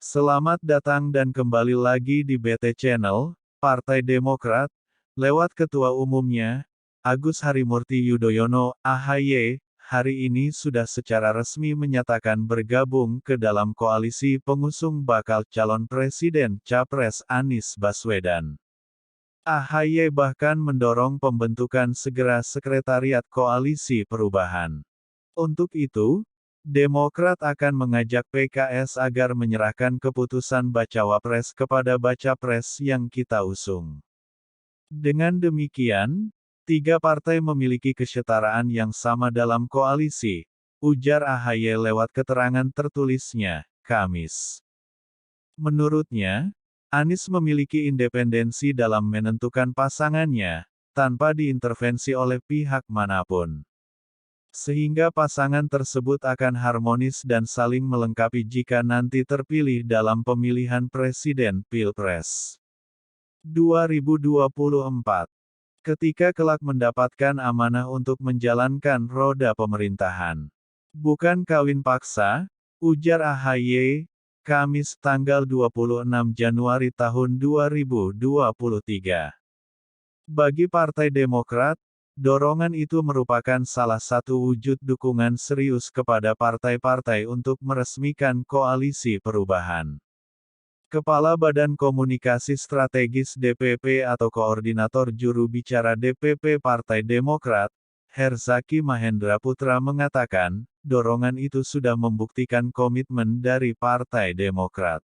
Selamat datang dan kembali lagi di BT Channel, Partai Demokrat, lewat Ketua Umumnya, Agus Harimurti Yudhoyono, AHY, hari ini sudah secara resmi menyatakan bergabung ke dalam koalisi pengusung bakal calon presiden Capres Anies Baswedan. AHY bahkan mendorong pembentukan segera sekretariat koalisi perubahan. Untuk itu, Demokrat akan mengajak PKS agar menyerahkan keputusan bacawa pres kepada baca pres yang kita usung. Dengan demikian, tiga partai memiliki kesetaraan yang sama dalam koalisi, ujar AHY lewat keterangan tertulisnya, Kamis. Menurutnya, Anies memiliki independensi dalam menentukan pasangannya, tanpa diintervensi oleh pihak manapun. Sehingga pasangan tersebut akan harmonis dan saling melengkapi jika nanti terpilih dalam pemilihan presiden Pilpres 2024. Ketika kelak mendapatkan amanah untuk menjalankan roda pemerintahan. Bukan kawin paksa, ujar AHY, Kamis tanggal 26 Januari tahun 2023. Bagi Partai Demokrat, dorongan itu merupakan salah satu wujud dukungan serius kepada partai-partai untuk meresmikan koalisi perubahan. Kepala Badan Komunikasi Strategis DPP atau Koordinator Juru Bicara DPP Partai Demokrat, Herzaki Mahendra Putra mengatakan, dorongan itu sudah membuktikan komitmen dari Partai Demokrat.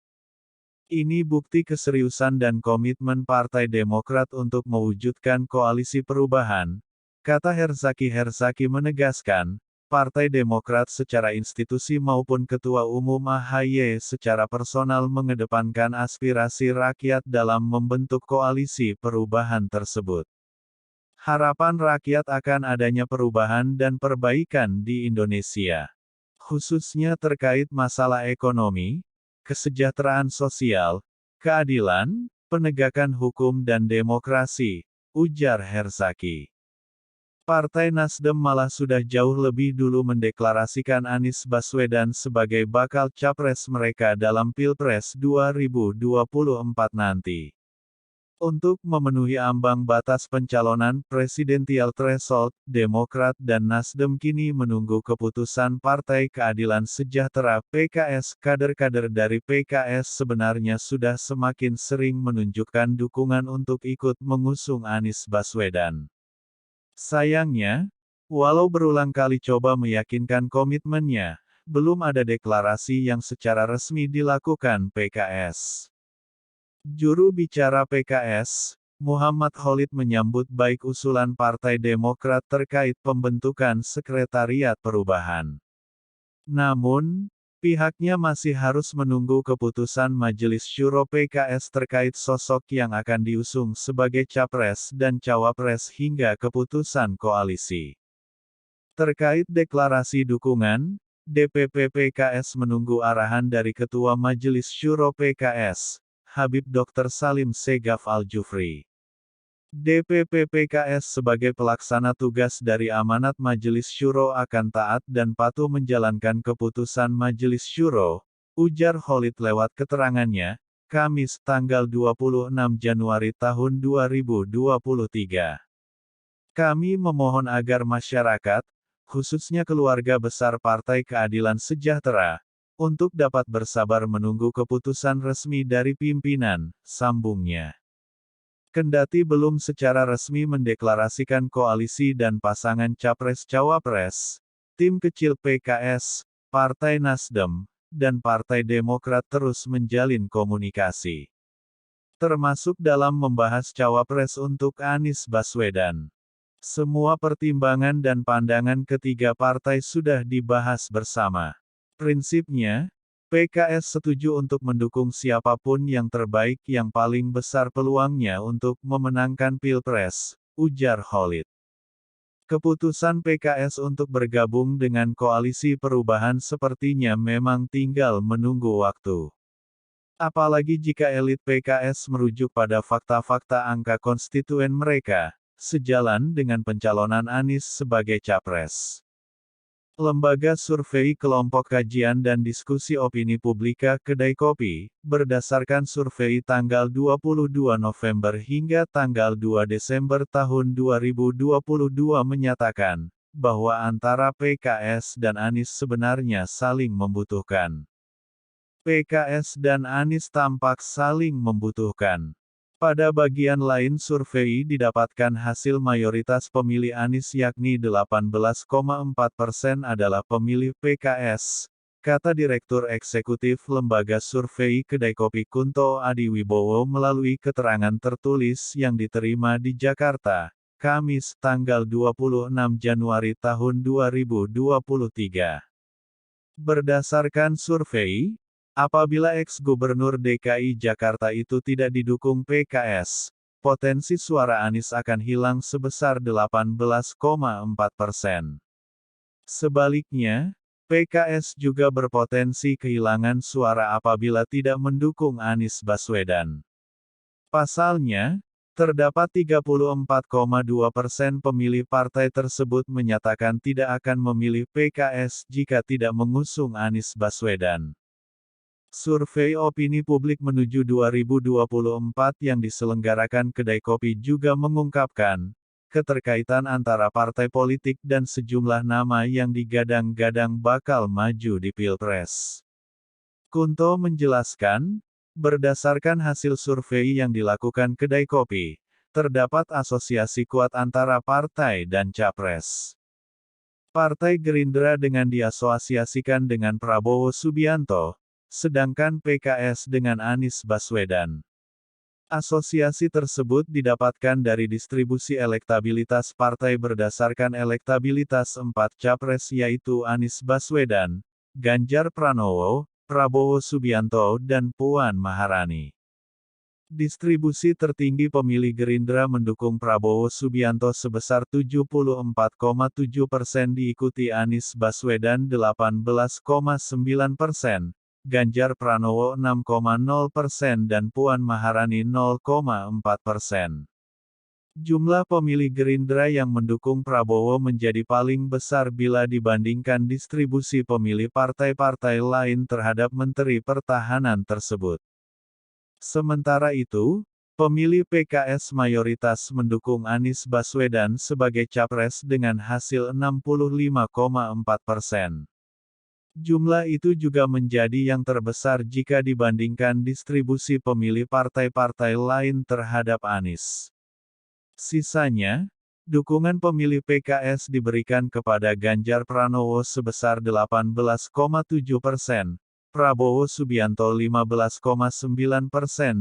Ini bukti keseriusan dan komitmen Partai Demokrat untuk mewujudkan koalisi perubahan, kata Herzaki. Herzaki menegaskan, Partai Demokrat secara institusi maupun Ketua Umum AHY secara personal mengedepankan aspirasi rakyat dalam membentuk koalisi perubahan tersebut. Harapan rakyat akan adanya perubahan dan perbaikan di Indonesia. Khususnya terkait masalah ekonomi, kesejahteraan sosial, keadilan, penegakan hukum dan demokrasi, ujar Herzaki. Partai Nasdem malah sudah jauh lebih dulu mendeklarasikan Anies Baswedan sebagai bakal capres mereka dalam Pilpres 2024 nanti. Untuk memenuhi ambang batas pencalonan presidensial threshold, Demokrat dan Nasdem kini menunggu keputusan Partai Keadilan Sejahtera (PKS). Kader-kader dari PKS sebenarnya sudah semakin sering menunjukkan dukungan untuk ikut mengusung Anies Baswedan. Sayangnya, walau berulang kali coba meyakinkan komitmennya, belum ada deklarasi yang secara resmi dilakukan PKS. Juru bicara PKS, Muhammad Khalid menyambut baik usulan Partai Demokrat terkait pembentukan Sekretariat Perubahan. Namun, pihaknya masih harus menunggu keputusan Majelis Syuro PKS terkait sosok yang akan diusung sebagai capres dan cawapres hingga keputusan koalisi. Terkait deklarasi dukungan, DPP PKS menunggu arahan dari Ketua Majelis Syuro PKS, Habib Dr. Salim Segaf Al-Jufri. DPP PKS sebagai pelaksana tugas dari amanat Majelis Syuro akan taat dan patuh menjalankan keputusan Majelis Syuro, ujar Khalid lewat keterangannya, Kamis tanggal 26 Januari tahun 2023. Kami memohon agar masyarakat, khususnya keluarga besar Partai Keadilan Sejahtera, untuk dapat bersabar menunggu keputusan resmi dari pimpinan, sambungnya. Kendati belum secara resmi mendeklarasikan koalisi dan pasangan capres-cawapres, tim kecil PKS, Partai Nasdem, dan Partai Demokrat terus menjalin komunikasi. Termasuk dalam membahas cawapres untuk Anies Baswedan. Semua pertimbangan dan pandangan ketiga partai sudah dibahas bersama. Prinsipnya, PKS setuju untuk mendukung siapapun yang terbaik yang paling besar peluangnya untuk memenangkan Pilpres, ujar Khalid. Keputusan PKS untuk bergabung dengan koalisi perubahan sepertinya memang tinggal menunggu waktu. Apalagi jika elit PKS merujuk pada fakta-fakta angka konstituen mereka, sejalan dengan pencalonan Anies sebagai capres. Lembaga Survei Kelompok Kajian dan Diskusi Opini Publika Kedai Kopi, berdasarkan survei tanggal 22 November hingga tanggal 2 Desember tahun 2022 menyatakan, bahwa antara PKS dan Anies sebenarnya saling membutuhkan. PKS dan Anies tampak saling membutuhkan. Pada bagian lain survei didapatkan hasil mayoritas pemilih Anies yakni 18,4% adalah pemilih PKS, kata Direktur Eksekutif Lembaga Survei Kedai Kopi Kunto Adiwibowo melalui keterangan tertulis yang diterima di Jakarta, Kamis tanggal 26 Januari tahun 2023. Berdasarkan survei, apabila ex-Gubernur DKI Jakarta itu tidak didukung PKS, potensi suara Anies akan hilang sebesar 18,4%. Sebaliknya, PKS juga berpotensi kehilangan suara apabila tidak mendukung Anies Baswedan. Pasalnya, terdapat 34,2% pemilih partai tersebut menyatakan tidak akan memilih PKS jika tidak mengusung Anies Baswedan. Survei opini publik menuju 2024 yang diselenggarakan Kedai Kopi juga mengungkapkan, keterkaitan antara partai politik dan sejumlah nama yang digadang-gadang bakal maju di Pilpres. Kunto menjelaskan, berdasarkan hasil survei yang dilakukan Kedai Kopi, terdapat asosiasi kuat antara partai dan capres. Partai Gerindra dengan diasosiasikan dengan Prabowo Subianto, sedangkan PKS dengan Anies Baswedan. Asosiasi tersebut didapatkan dari distribusi elektabilitas partai berdasarkan elektabilitas 4 capres yaitu Anies Baswedan, Ganjar Pranowo, Prabowo Subianto dan Puan Maharani. Distribusi tertinggi pemilih Gerindra mendukung Prabowo Subianto sebesar 74,7% diikuti Anies Baswedan 18,9%. Ganjar Pranowo 6,0% dan Puan Maharani 0,4%. Jumlah pemilih Gerindra yang mendukung Prabowo menjadi paling besar bila dibandingkan distribusi pemilih partai-partai lain terhadap Menteri Pertahanan tersebut. Sementara itu, pemilih PKS mayoritas mendukung Anies Baswedan sebagai capres dengan hasil 65,4%. Jumlah itu juga menjadi yang terbesar jika dibandingkan distribusi pemilih partai-partai lain terhadap Anies. Sisanya, dukungan pemilih PKS diberikan kepada Ganjar Pranowo sebesar 18,7%, Prabowo Subianto 15,9%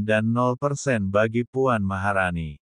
dan 0% bagi Puan Maharani.